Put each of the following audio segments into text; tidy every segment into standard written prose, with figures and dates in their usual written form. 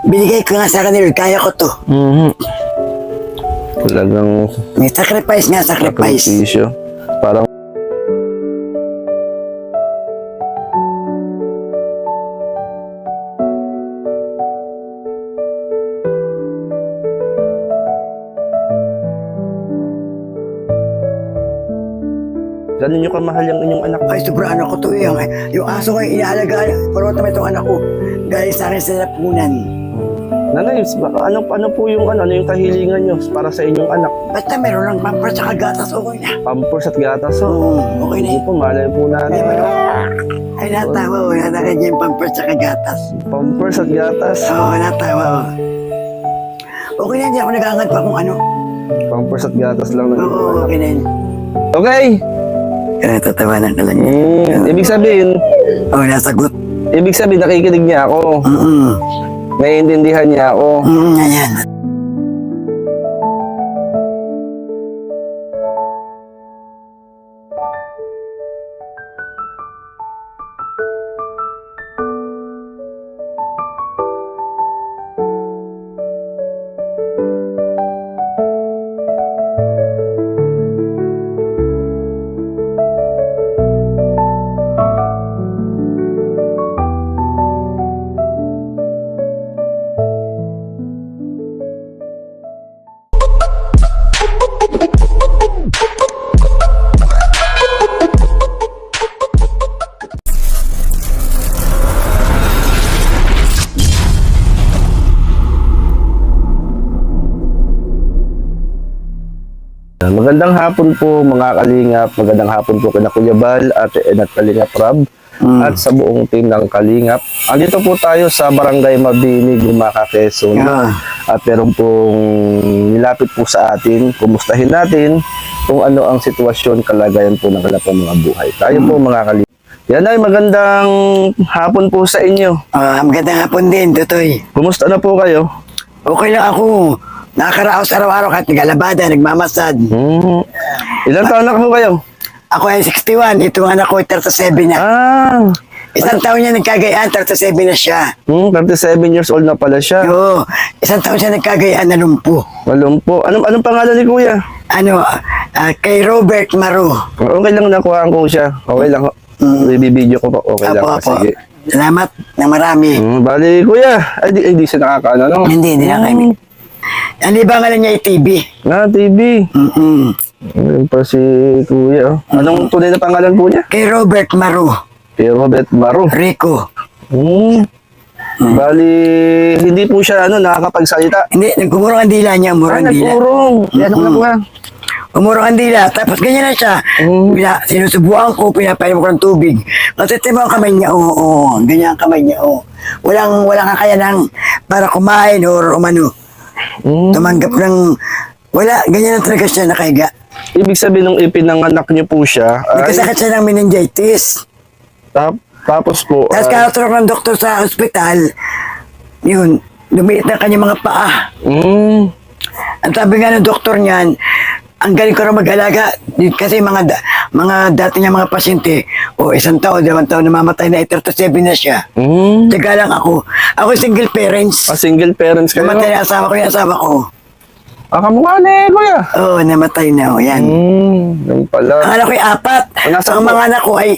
Binigay ko nga sa kanila, kaya ko to. Talagang May sacrifice nga, sacrifice. sakripisyo. Parang ganun nyo kamahal yung inyong anak. Ay, sobrang ano ko to yung aso ko yung inaalagaan. Pero naman itong anak ko, galing sa akin sa lapunan. Nanay, ano po yung ano yung kahilingan nyo para sa inyong anak? Basta meron lang pampers at gatas, okay na. Pampers at gatas. Oo, okay na Hindi yun. po, malay po natin. Ay, ano? Ay, natawa ko. Natawa niya yung pampers at gatas. Pampers at gatas. Oo, natawa ko. Okay na, hindi ako nag-aangat pa kung ano. Pampers at gatas lang. Oo, okay na yun. Okay. Kaya tatawanan ka lang. Ibig sabihin, Oo, nasagot. nakikinig niya ako. Naiintindihan niya ako. Ayan. Magandang hapon po mga kalingap, magandang hapon po kina Kuya Bal, Ate Ed at Kalingap Rob, at sa buong team ng Kalingap. Andito po tayo sa Barangay Mabini, Gumaca, Quezon. At meron pong nilapit po sa atin, kumustahin natin kung ano ang sitwasyon, kalagayan po ng kanilang mga buhay. Tayo po mga kalingap. Yan ay magandang hapon po sa inyo. Magandang hapon din, Tutoy. Kumusta na po kayo? Okay lang ako. Nakakaraos araw-araw kahit naglalabada, nagmamasad. Ilang taon na po kayo? Ako ay 61, itong anak ko ay 37 na. Isang taon niya nagkagayaan, 37 na siya. 37 years old na pala siya. Oo, isang taon siya nagkagayaan na lumpo. Malumpo. Anong pangalan ni Kuya? Kay Robert Maru. Okay lang nakuhaan ko siya. Okay lang. Ibibideo ko po. Okay lang. Apo. Sige. Salamat na marami. Bali, Kuya. Ay, di siya nakakaano, no? Hindi na kami. Ang libangan niya ay TV. TV. Ayun pa si Kuya. Anong tunay na pangalan po niya? Kay Robert Maru. Kay Robert Maru. Rico. Bali, hindi po siya nakakapagsalita. Hindi, nagkumurong ang dila niya, umurong ang dila. Nagpurong. Yan ang nakuha. Umurong ang dila, tapos ganyan na siya. Sinusubuan ko, pinapainom ko ng tubig. Matitimaw ang kamay niya, oo. Ganyan ang kamay niya, oo. Walang kakayanan para kumain or umano. Tumanggap ng... Wala, ganyan ang talaga siya nakahiga. Ibig sabihin nung ipinanganak niyo po siya, Nagkasakit siya ng meningitis. tapos po, Tapos kakaturok ng doktor sa ospital, yun, lumiit na kanya mga paa. Ang sabi nga ng doktor niyan, ang galing ko rin mag-alaga kasi mga dati niya mga pasyente, isang taon, 2 taon namamatay na, 37 na siya. Taga lang ako. Ako single parents. Single parents kayo? Namatay na asawa ko yung asawa ko. Kamukha ni Kuya. Oo, namatay na. Yan. Yan pala. Ang anak ko ay 4. Ang mga anak ko ay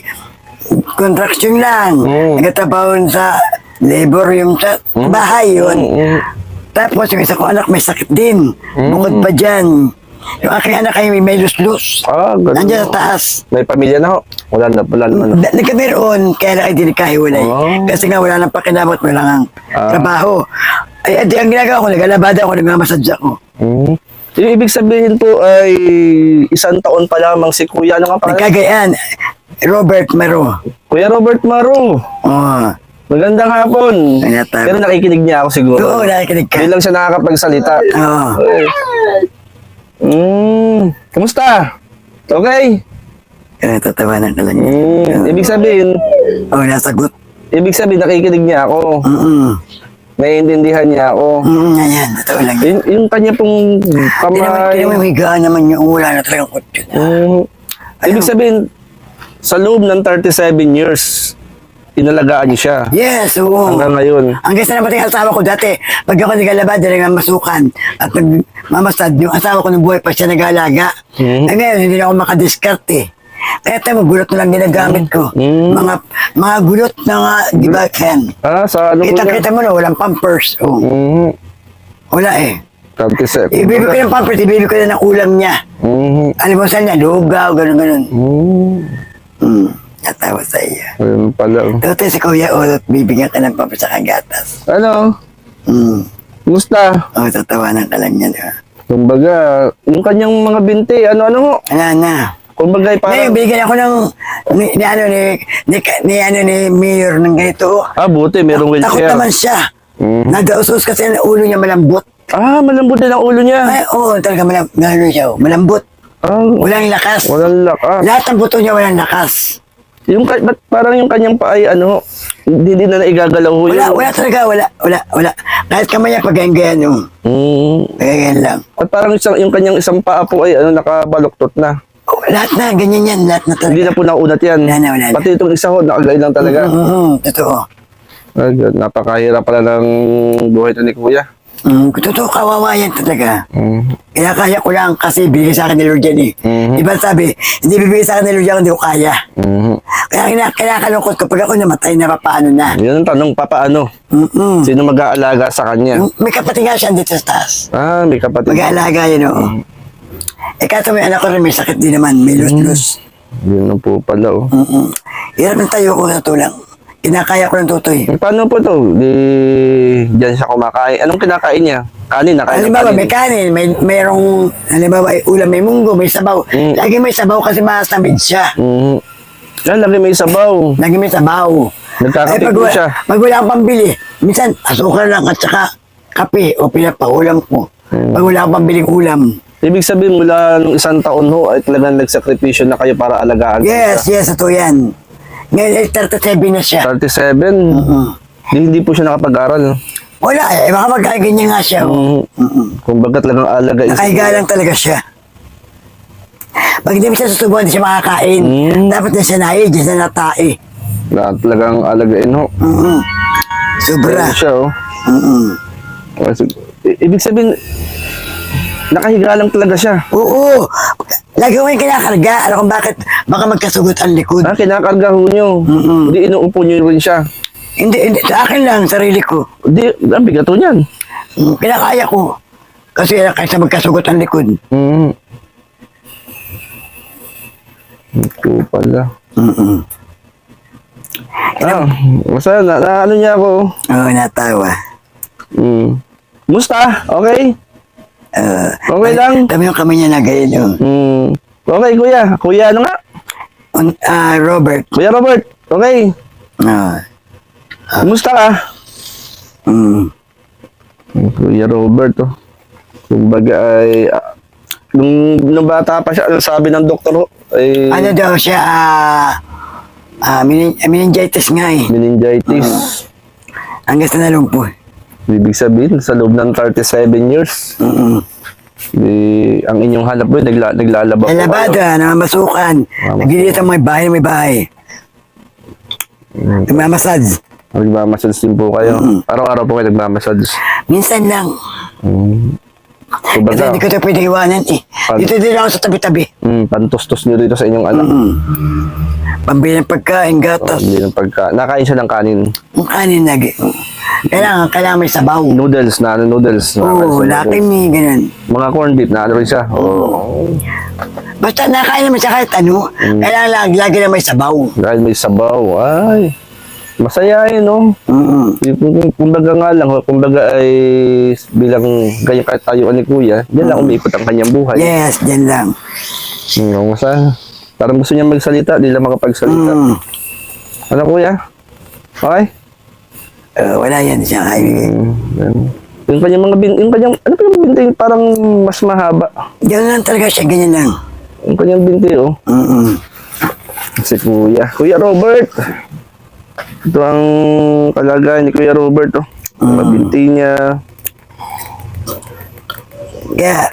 contraction lang. Nagtatrabaho sa labor yung sa bahay yun. Tapos yung isa ko anak may sakit din. Bukod pa dyan. Yung aking anak ay may luslus. Ganun. Nandiyan sa taas. May pamilya na ho? Wala naman. Nagkameron, kaya lang ay di nagkahiwalay. Kasi nga wala nang pakinabot, wala nang trabaho. Ay, ang ginagawa ko, naglalabada ako, nagmamasadya ko. Yung ibig sabihin po ay 1 taon pa lamang si Kuya. Ano nga pala? Nagkagayaan, Robert Maru. Kuya Robert Maru. Magandang hapon. Pero nakikinig niya ako siguro. Oo, nakikinig ka. Hindi lang siya nakakapagsalita. Kamusta? Okay? Kaya tatawanan ka lang. Ibig sabihin, nasagot. Ibig sabihin nakikinig niya ako. Naiintindihan niya ako. Ayan, totoo lang. Yung kanya pong kamay. Hindi naman higaan naman yung wala na talagang kutyo. Ibig sabihin, sa loob ng 37 years, inalagaan niyo siya. Yes, oo. Hanggang ngayon. Ang gusto naman yung asawa ko dati, pag ako nagalaba, dahil nga masukan at nagmamasad, yung asawa ko nung buhay pa siya nag-aalaga. Eh ngayon, hindi na ako makadiskart eh. Kaya tayo, gulot na lang ginagamit ko. Mga gulot na nga, di ba, Ken? Sa ano po niya? Kita-kita mo na, walang pampers. Oh. Wala eh. 37. Ibibig ko ng pampers, ibibig ko na ng ulam niya. Alam mo saan niya, lugaw, gano'n-gano'n. Natawa sa iyo. Ayun pala. Dito si Kuya Olot, bibigyan ka ng pampers sa kagatas. Ano? Kumusta? Tatawanan ka lang niya, di ba? Kumbaga, yung kanyang mga binti, ano-ano ho? Na. Kumbaga, Ngayon, parang... binigyan ako ng ni Mayor ng ganito. buti, merong Takot wheelchair. naman siya. Nagausos kasi ang ulo niya malambot. Malambot din ang ulo niya. Ay, oo, talaga malambot siya. Malambot. Walang lakas. Walang lakas. Lahat ng buto niya walang lakas. Ba't parang yung kanyang pa ay hindi na naigagalaw ho Wala talaga, wala. Kahit kamay niya pag-ganyan, ganyan lang. At parang yung kanyang isang paa po ay nakabaluktot na. Lahat na, ganyan yan, lahat na talaga. Hindi na po naunat yan. Wala na. Pati itong isa ho, nakagay lang talaga. Totoo. Napakahirap pala ng buhay ito ni Kuya. Totoo, kawawa yan talaga. Kaya kaya ko lang kasi bigay sa akin ni Lord yan eh. Iba sabi, hindi bibigay sa akin ni Lord yan, hindi ko kaya. Kaya kinakalungkot ko, pag ako namatay na paano na. Yun ang tanong, papaano? Sino mag-aalaga sa kanya? May kapatid nga siya dito sa taas. May kapatid. Mag-aalaga yun, oo. Kaso may anak ko rin, may sakit din naman, may lus-lus. Yun na po pala, Hirap ng tayo ko sa tulang. Kinakaya ko ng tutoy. Paano po to? Diyan siya kumakain. Anong kinakain niya? Kanin, nakain ng Halimbawa, kanin. may kanin, merong, halimbawa, ulam, may munggo, may sabaw. Lagi may sabaw kasi masamid siya. Lagi may sabaw. Lagi may sabaw. Nagkakape po siya. Pag wala kang pambili, minsan, asukal lang at saka kape o pinapaulam ko. Pag wala kang pambiling ulam. Ibig sabihin mula nung isang taon ho, ay talagang nagsakripisyo na kayo para alagaan siya. Yes, ito yan. Ngayon, 37 na siya. 37? Hindi po siya nakapag-aral. Wala eh, baka magkaganyan nga siya. Kumbaga talagang alagain. Nakahiga lang talaga siya. Pag hindi mo siya susubuan, hindi siya makakain. Dapat na siya nahi, diyan siya natae. Talagang alagain ho. Sobra. Ayan siya Ibig sabihin, nakahiga lang talaga siya. Oo. Lagi ko yung kinakarga. Alam kung bakit baka magkasugot ang likod. Kinakarga ho nyo. Hindi inuupo nyo rin siya. Hindi. Sa akin lang, sarili ko. Hindi, ang bigat ho niyan. Kinakaya ko. Kasi kaysa magkasugot ang likod. Ito pala. Basta ano niya ako. Oo, natawa. Musta? Okay? Okay lang? Dami yung kamay niya na ganyan. Okay, Kuya. Kuya, ano nga? Robert. Kuya Robert. Okay. Kumusta ka? Kuya Robert, Kumbaga ay... nung bata pa siya, sabi ng doktor, ay... Ano daw siya, meningitis nga eh. Meningitis. Hanggang sa nalumpo. Ibig sabihin, sa loob ng 37 years, ang inyong hanap po, naglalaba po. Nalabada, namamasukan. Nagilitan may bahay. Nagmamassage. Nagmamassage din po kayo. Araw-araw po kayo nagmamassage. Minsan lang. Kasi Kumbaga, hindi ko ito pwede iwanan eh. Dito din ako sa tabi-tabi. pantustos niyo rito sa inyong anak. Pambili ng pagkain, gatas. Hindi ng nakain siya ng kanin. Yung kanin lagi. Kailangan may sabaw. Noodles, noodles. Oo, laki ni ganun. Mga corned beef, na ano rin siya. Basta nakain naman siya kahit ano. Kailangan lagi na may sabaw. Dahil may sabaw, ay. Masaya yun, Kumbaga nga lang, kumbaga ay bilang ganyan kahit tayo ni Kuya, diyan lang umiikot ang kanyang buhay. Yes, dyan lang. Masaya. Parang gusto niya magsalita, di lang makapagsalita. Ano, Kuya? Okay? Wala yan siya kaibigan. Yung kanyang mga ano pa yung binti, parang mas mahaba. Diyan lang talaga siya, ganyan lang. Yung kanyang binti, Si Kuya. Kuya Robert. Ito ang kalagayan ni Kuya Robert, Mga binti niya. Kaya,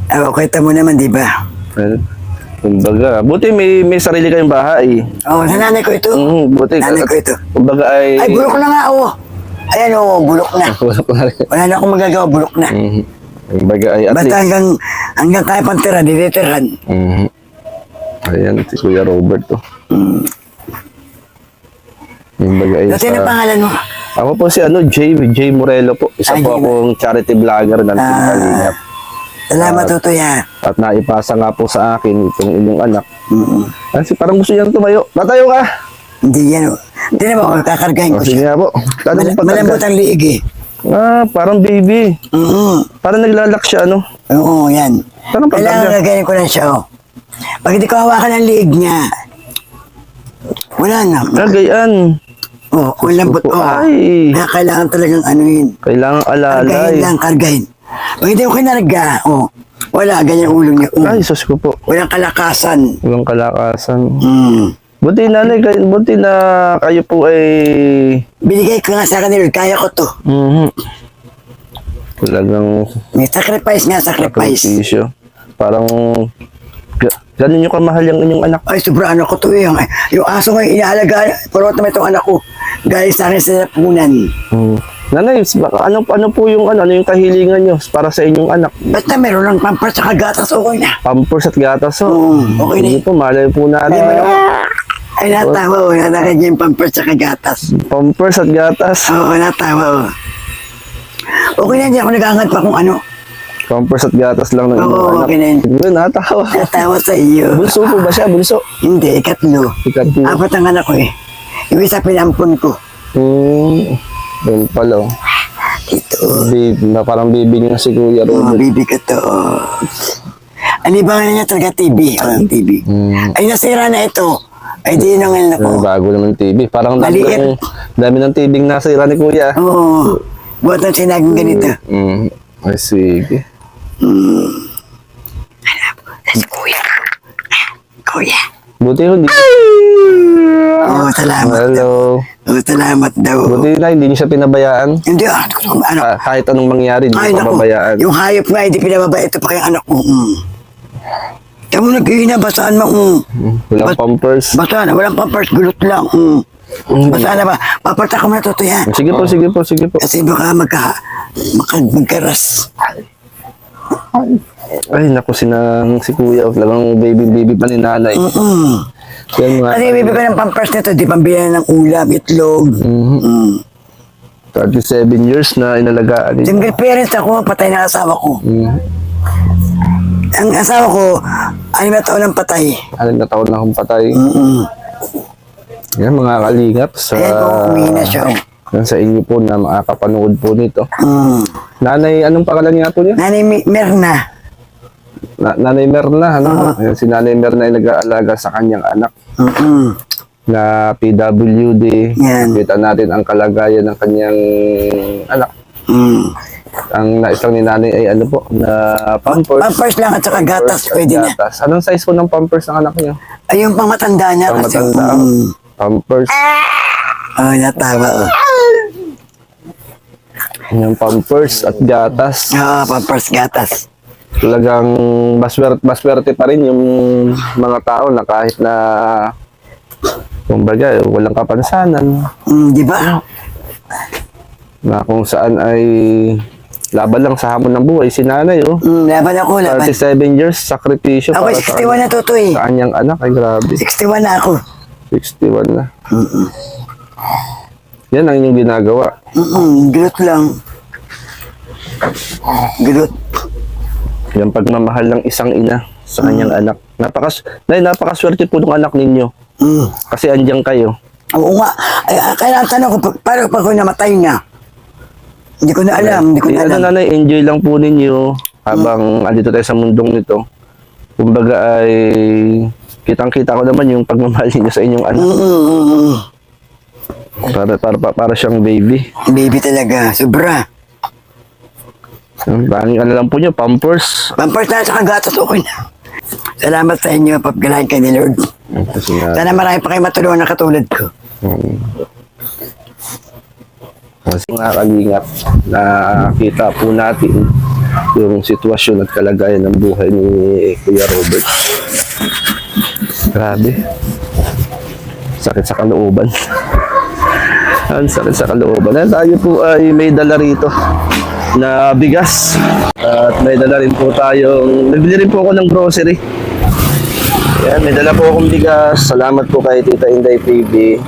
kita mo naman, di ba? Well, Kumbaga, buti may sarili kayong bahay. Oh, sa nanay ko ito. Buti. Nanay ko ito. Kumbaga Ay, bulok na nga, oh. Ayan, oh, bulok na. Bulok na rin. Wala na akong magagawa, bulok na. Kumbaga ay at Basta least. hanggang kaya pang tira, dititirahan. Ayan, si Kuya Robert to. Kumbaga ay Dati na pangalan mo? Ako po si Jay Morelo po. Isa Ay, po Jay. akong charity vlogger ng Team Kalingap. Salamat, Tutoy, ha. At naipasa nga po sa akin itong inyong anak. Kasi parang gusto niyang tumayo. Tatayo ka! Hindi yan, oh. Hindi naman ako kakargahin ko Sige siya. nga po. Malambot ang liig, eh. Parang baby. Parang naglalak siya, ano? Oo, yan. Parang Kailangan pagkarga. gagayin ko lang siya, oh. Pag hindi ko hawakan ang liig niya, wala na. Gagayan. Oh, malambot, oh. Ay. Kaya kailangan talagang anuhin. Kailangan Kargahin alalay. lang, kargahin. Pag hindi ko kinarga, oh, wala, ganyan ulo niya. Ay, sus ko po. Walang kalakasan. Walang kalakasan. Mm. Buti nanay, buti na kayo po ay... Binigay ko nga sa kanila, kaya ko to. Talagang May sacrifice nga, sacrifice. sakripisyo. Parang ganun nyo kamahal yung inyong anak. Ay, sobra ano ko to eh. Yung aso ko yung inaalaga, parang naman itong anak ko. Galing sa akin sa punan. Nanay, ano po yung ano yung kahilingan nyo para sa inyong anak? Basta meron lang pampers sa gatas, okay na. Pampers at gatas, Okay na. Hindi po, malay po natin. Ay, natawa, oh. Nakakadya yung pampers sa gatas. Pampers at gatas. Oo, natawa, oh. Okay na, hindi ako nagangad pa kung ano. Pampers at gatas lang ng inyong Oo, anak. okay na yun. Siguro natawa. Natawa sa iyo. Bunso po ba siya? Bunso? Hindi, ikatlo. Ikatlo. Apat ang anak ko eh. Yung isa pinampun ko. Yun pala. Dito. Parang baby niya si Kuya Oh, Robert. bibi ko to. Alibangan na niya talaga TV. Oh, TV. Ay, nasira na ito. Ay, di nangal na ko. Bago naman TV. Parang Maliit. dami ng TV nasa ira ni Kuya. Oo. Buat ang sinaging ganito. Ay, sige. Si Kuya. Kuya. Buti hindi. Oo, salamat. Hello. Oo, salamat daw. Buti na hindi niyo siya pinabayaan. Hindi, ano. Kahit anong mangyari, hindi Ay, niyo naku. pababayaan. Yung hayop nga, hindi pinababa. Ito pa kayong anak ko. Tama mo naghihina, basaan mo. Walang pampers. Basaan na, walang pampers, gulot lang. Basaan na ba? Paparta ko muna to yan. Sige po, sige po, sige po. Kasi baka magkaras. Ay, naku, si Kuya. Talagang baby pa ni nanay. Yan nga. Kasi ibibig ko ng pampers nito, di pambili ng ulam, itlog. 37 years na inalagaan niya. Single parents ako, patay na asawa ko. Ang asawa ko, 6 na taon ang patay. 6 na taon na akong patay. Yan, mga kalingap. Ayan po, uwi na siya. Yan sa inyo po na makakapanood po nito. Mm. Nanay, anong pangalan niya po niya? Nanay Merna. Nanay Merna, ano? Ayan, si Nanay Merna ay nag-aalaga sa kanyang anak na PWD. Yan. Kita natin ang kalagayan ng kanyang anak. Ang nais lang ni nanay ay ano po, na pampers. Pampers lang at saka gatas, pwede na. Gatas. Anong size po ng pampers ng anak niyo? Ay, yung pang matanda niya Pang kasi. matanda. Pampers. Oh, natawa. Yung pampers at gatas. Pampers gatas. Talagang maswerte pa rin yung mga tao na kahit na kumbaga walang kapansanan Di ba? na kung saan ay laban lang sa hamon ng buhay si nanay Laban ako, laban. 37 years sakripisyo Ako, para 61 na tutoy. sa kanyang anak ay grabe 61 na ako. 61 na yan ang inyong ginagawa Gulot lang. Gulot. yung pagmamahal ng isang ina sa kanyang anak napakaswerte po ng anak ninyo kasi andiyan kayo. Oo nga. Ay, kaya ang tanong ko, paano pag ako namatay na? Hindi ko na alam, hindi ko na alam. Nanay, enjoy lang po ninyo habang andito tayo sa mundong nito. Kumbaga ay kitang-kita ko naman yung pagmamahal niyo sa inyong anak. Para siyang baby. Baby talaga, sobra. Tanging ano lang po niyo, pampers. Pampers na sa gatas, okay na. Salamat sa inyo, papagalahin kayo ni Lord. Sana marami pa kayo matulungan na katulad ko. Kasi nga kalingap, nakita po natin yung sitwasyon at kalagayan ng buhay ni Kuya Robert. Grabe. Sakit sa kalooban. Ang sakit sa kalooban. At tayo po ay may dala rito na bigas. At may dala rin po tayong, nagbili rin po ako ng grocery. Yan, may dala po akong bigas. Salamat po kay Tita Inday TV.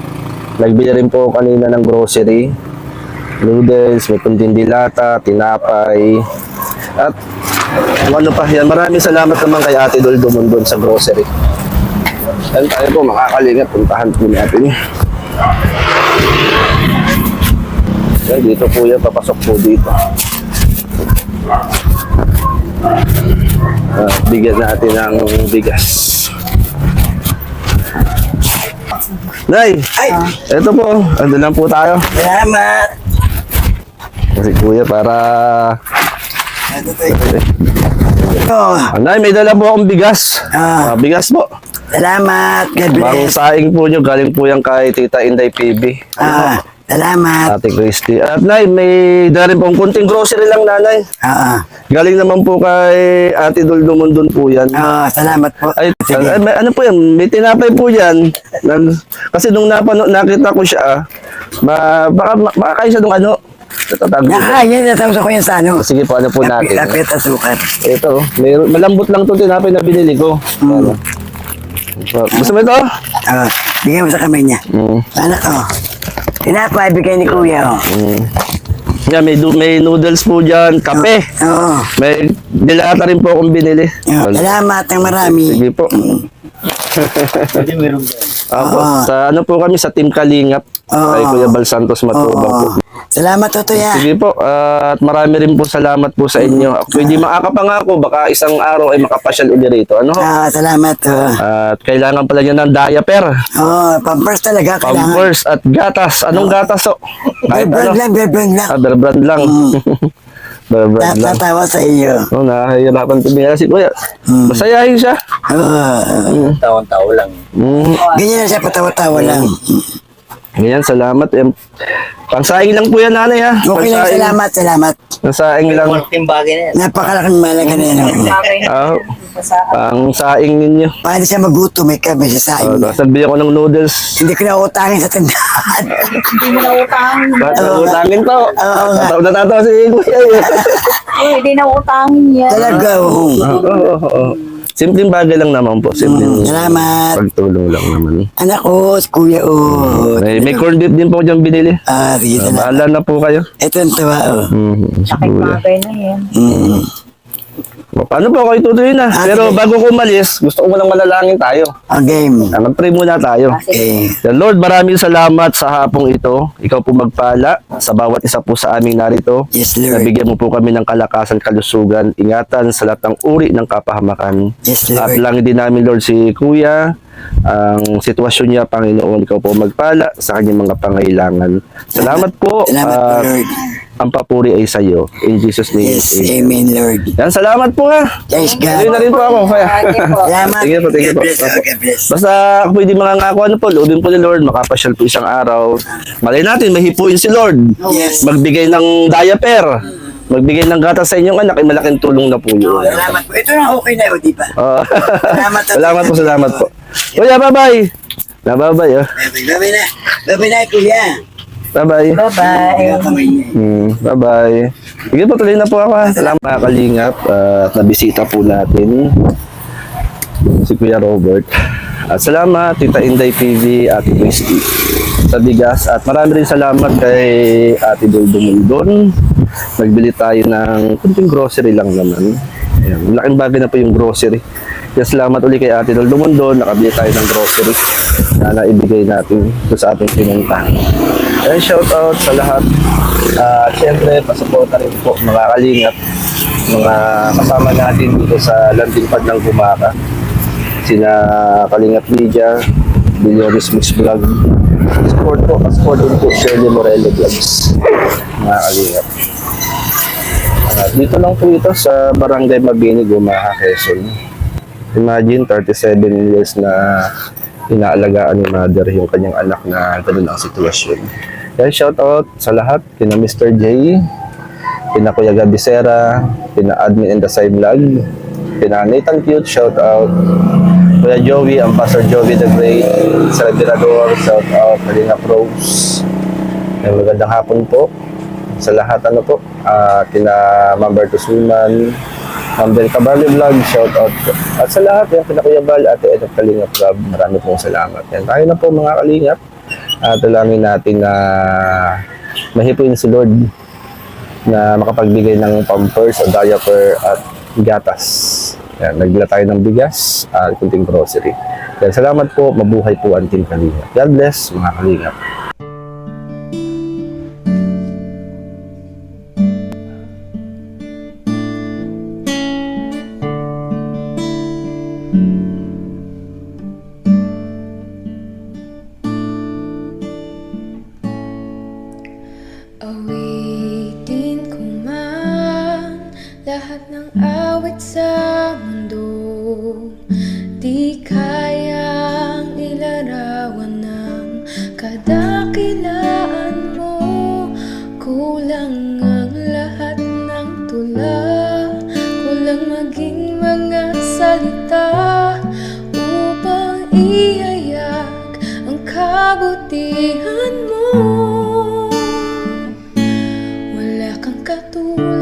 Nagbili rin po ako kanina ng grocery. Noodles, may kunting dilata, tinapay. At ano pa yan. Maraming salamat naman kay Ate Dol Dumundon sa grocery. Yan tayo po makakalingat. Puntahan po natin. Yan, dito po yan. Papasok po dito. Bigyan natin ng bigas. Nay, Ay, eto po. Ando lang po tayo. salamat. Kasi kuya para... Oh, Nay, may dala po akong bigas. Bigas po. salamat. God Bagong bless. saing po nyo. Galing po yan kay Tita Inday PB. Salamat. Ate Christy. At Nay, may dala rin pong kunting grocery lang, nanay. Galing naman po kay Ate Dol Dumundon po yan. Salamat po. Ay, Sige. ano po yan? May tinapay po yan. Kasi nung nakita ko siya, baka kayo siya nung ano, natatag. Yan, natapos ko yan sa ano. Sige po, ano po natin. Lapit at sukat. Ito, malambot lang itong tinapay na binili ko. Ano? Gusto mo ito? Bigyan mo sa kamay niya. Anak ko. Tinapay, bigay ni kuya. Yan, may noodles po dyan, kape. Oo. May dilata rin po akong binili. Salamat ng marami. Sige po. Ako, sa ano po kami, sa Team Kalingap. Kay Kuya Bal Santos Matubang po. Salamat, Totoya. Sige po, at marami rin po salamat po sa inyo. Pwede makakapangako, baka isang araw ay makapasyal uli rito. Ano? Salamat. At kailangan pala niya ng diaper, Pampers talaga kailangan. pampers at gatas. Anong gatas o? Bear brand lang, bear brand lang. Bear brand lang. Bear brand lang. Tatawa sa iyo. Nakahirapan ito niya si Kuya. Masayahin siya. Tawang-tawa lang. Ganyan na siya, patawa-tawa lang. Ganyan, salamat. Pangsaing lang po yan, nanay ha. Okay lang, Pangsaing. salamat. Pangsaing lang. Malaking bagay na yan. Napakalaking malaga na yan. Pangsaing ninyo. Paano siya magutom, may kami sa saing. Sabi ako ng noodles. Hindi ko na utangin sa tindahan. Hindi mo na utangin. Utangin to. nga. Natatawa si Kuya. Hindi na utangin yan. Talaga, oo. Oo. Simpleng bagay lang naman po. Simpleng Salamat. pagtulong lang naman. Anak ko, si kuya, May corned beef din po dyan binili. sige, salamat. Bahala na po kayo. Ito ang tawa, Laking bagay na yan. Paano po kayo tutuloy na? Pero bago ko umalis, gusto ko lang manalangin tayo. Game. Mag-pray muna tayo. Okay. Lord, maraming salamat sa hapong ito. Ikaw po magpala sa bawat isa po sa aming narito. Yes, Lord. Nabigyan mo po kami ng kalakasan, kalusugan, ingatan sa lahat ng uri ng kapahamakan. Yes, At Lord. lang din namin, Lord, si Kuya, ang sitwasyon niya, Panginoon, ikaw po magpala sa kanyang mga pangailangan. Salamat po. Salamat po, At Lord. ang papuri ay sa iyo. In Jesus' name. Yes, Amen. amen, Lord. Yan, salamat po ha. Thanks, Tuloy na God. rin po ako. Kaya. Salamat. Sige po, thank you po. God bless, God bless. Basta ako pwede mangangako ano po, loodin po ni Lord, makapasyal po isang araw. Malay natin, mahipuin si Lord. Yes. Magbigay ng diaper. Magbigay ng gatas sa inyong anak, ay malaking tulong na po yun. Salamat po. Ito na okay na, di ba? Salamat. Salamat po. Kuya, bye-bye. Bye-bye. Bye-bye na. Bye-bye na, kuya. Bye-bye. Bye-bye. Kamay niya. Bye-bye. Sige po, tuloy na po ako. Salamat mga kalingap at nabisita po natin si Kuya Robert. At salamat Tita Inday PV, Ate Christy sa bigas. At marami rin salamat kay Ate Dol Dumundon. Nagbili tayo ng kunting grocery lang naman. Ayan, malaking bagay na po yung grocery. Kaya salamat ulit kay Ate Dol Dumundon. Nakabili tayo ng grocery na naibigay natin sa ating pinuntahan. And shout out sa lahat. Siyempre, pasuporta rin po mga kalingap, mga kasama natin dito sa landing pad ng Gumaka. Sina Kalingap Media, Bilyoris Mix Vlog. Support din po Shirley Morello Vlogs. Mga kalingap. Dito lang po ito sa Barangay Mabini, Gumaka, Quezon. Imagine, 37 years na inaalagaan ni mother yung kanyang anak na ganun ang sitwasyon. Kaya shout out sa lahat, kina Mr. J, Pina Kuya Gabi Sera, Pina Admin and the Side Vlog, Pina Nathan Cute, shout out. Kuya Joey, Ambassador Joey the Great, Salvador, shout out. Kalingap Rose. Magandang hapon po sa lahat po. Kina Ma'am Bertus Wiman, Ma'am Bel Cabarle Vlog, shout out po. At sa lahat, yan, Pina Kuya Bal, Ate Edith Kalingap Vlog, marami pong salamat. Yan, tayo na po mga kalingap. Dalangin natin na mahipuin si Lord na makapagbigay ng pampers o diaper at gatas. Yan, nagdala tayo ng bigas at kunting grocery. Yan, salamat po, mabuhay po ang Team Kalingap. God bless mga kalingap. Awitin ko man lahat ng awit sa mundo, di kayang ilarawan ng kadakilaan mo. Kulang ang lahat ng tula, kulang maging mga salita upang ihayag ang kabutihan mo. Wala kang katulad